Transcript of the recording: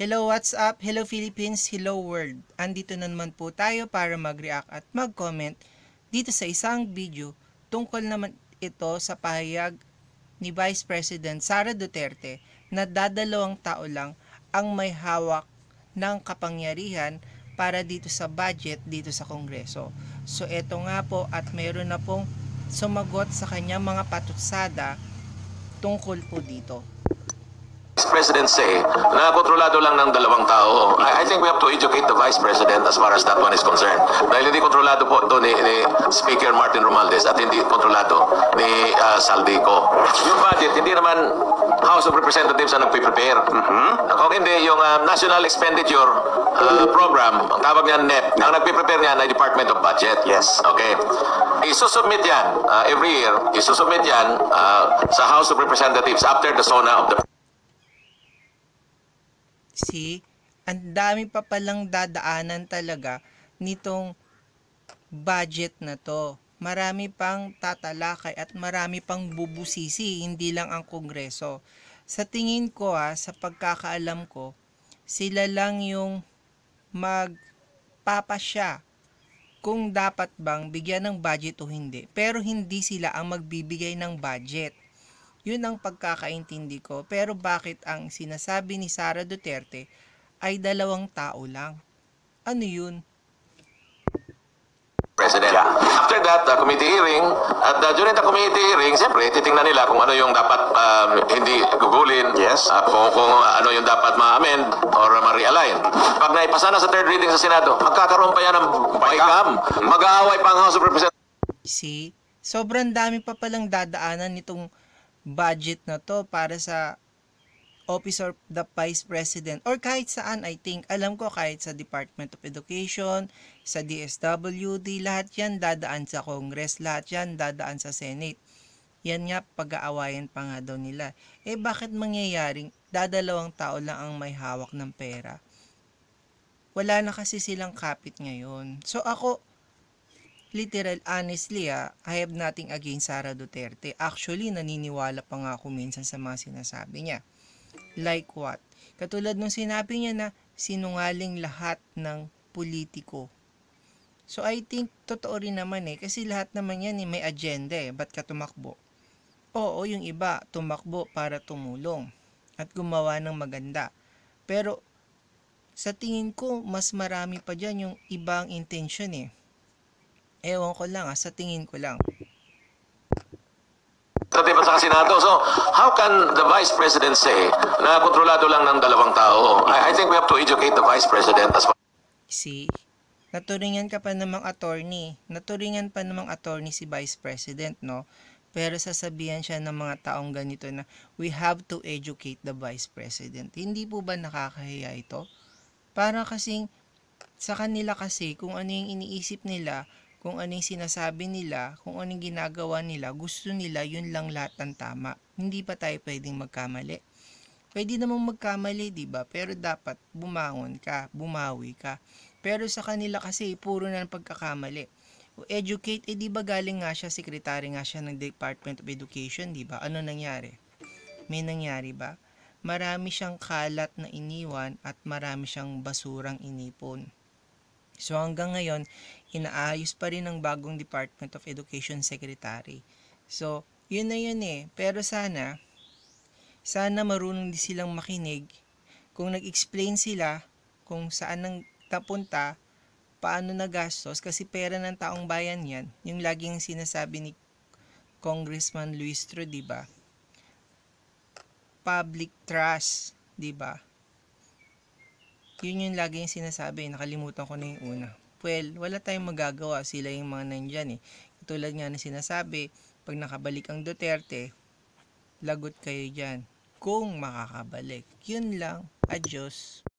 Hello, what's up? Hello Philippines, hello world. Andito na naman po tayo para mag-react at mag-comment dito sa isang video tungkol naman ito sa pahayag ni Vice President Sara Duterte na dadalawang tao lang ang may hawak ng kapangyarihan para dito sa budget dito sa Kongreso. So eto nga po at meron na pong sumagot sa kanyang mga patutsada tungkol po dito. President say na kontrolado lang ng dalawang tao. I think we have to educate the Vice President as far as that one is concerned. Dahil hindi kontrolado po ito ni Speaker Martin Romualdez at hindi kontrolado ni Saldico. Yung budget, hindi naman House of Representatives ang nagpe-prepare. Kung hindi, yung National Expenditure Program, ang tawag niyan NEP, ang nagpe-prepare niyan ay Department of Budget. Yes. Okay. Isusubmit yan every year. Isusubmit yan sa House of Representatives after the SONA of the See, ang dami pa palang dadaanan talaga nitong budget na to. Marami pang tatalakay at marami pang bubusisi, hindi lang ang Kongreso. Sa tingin ko sa pagkakaalam ko, sila lang yung magpapasya kung dapat bang bigyan ng budget o hindi. Pero hindi sila ang magbibigay ng budget. Yun ang pagkakaintindi ko. Pero bakit ang sinasabi ni Sara Duterte ay dalawang tao lang? Ano yun? President. After that, committee hearing, at during the committee hearing, siyempre, titingnan nila kung ano yung dapat hindi gugulin, Yes. kung ano yung dapat ma-amend or ma-realign. Pag naipasa na sa third reading sa Senado, magkakaroon pa yan ng BICAM. Mag-aaway pa ang House of Representatives. See? Sobrang dami pa palang dadaanan nitong budget na to para sa Office of the Vice President or kahit saan. I think, alam ko kahit sa Department of Education, sa DSWD, lahat yan dadaan sa Congress, lahat yan dadaan sa Senate. Yan nga, pag-aawayan pa nga daw nila. Bakit mangyayaring dadalawang tao lang ang may hawak ng pera? Wala na kasi silang kapit ngayon. So ako, literal, honestly, I have nothing against Sara Duterte. Actually, naniniwala pa nga ako minsan sa mga sinasabi niya. Like what? Katulad nung sinabi niya na sinungaling lahat ng politiko. So I think, totoo rin naman kasi lahat naman yan may agenda Ba't ka tumakbo? Oo, yung iba, tumakbo para tumulong at gumawa ng maganda. Pero, sa tingin ko, mas marami pa dyan yung ibang intention Ewan ko lang sa tingin ko lang. Sa Senado. So, how can the Vice President say na kontrolado lang ng dalawang tao? I think we have to educate the Vice President as well. See, naturingan ka pa namang attorney. Naturingan pa namang attorney si Vice President, no? Pero sasabihan siya ng mga taong ganito na we have to educate the Vice President. Hindi po ba nakakahiya ito? Parang kasing sa kanila kasi kung ano yung iniisip nila, kung ano yung sinasabi nila, kung ano yung ginagawa nila, gusto nila yun lang lahat ng tama. Hindi pa tayo pwedeng magkamali. Pwede namang magkamali, diba? Pero dapat bumangon ka, bumawi ka. Pero sa kanila kasi puro na ng pagkakamali. Educate, di ba galing nga siya, sekretary nga siya ng Department of Education, diba? Ano nangyari? May nangyari ba? Marami siyang kalat na iniwan at marami siyang basurang inipon. So hanggang ngayon, inaayos pa rin ng bagong Department of Education Secretary. So, yun na yun Pero sana marunong din silang makinig kung nag-explain sila kung saan nang napunta, paano nagastos, kasi pera ng taong bayan yan. Yung laging sinasabi ni Congressman Luis Tro, diba? Public trust, diba? Yun yung laging sinasabi, nakalimutan ko na yung una. Well, wala tayong magagawa, sila yung mga nandyan Katulad nga na sinasabi, pag nakabalik ang Duterte, lagot kayo dyan. Kung makakabalik. Yun lang. Adios.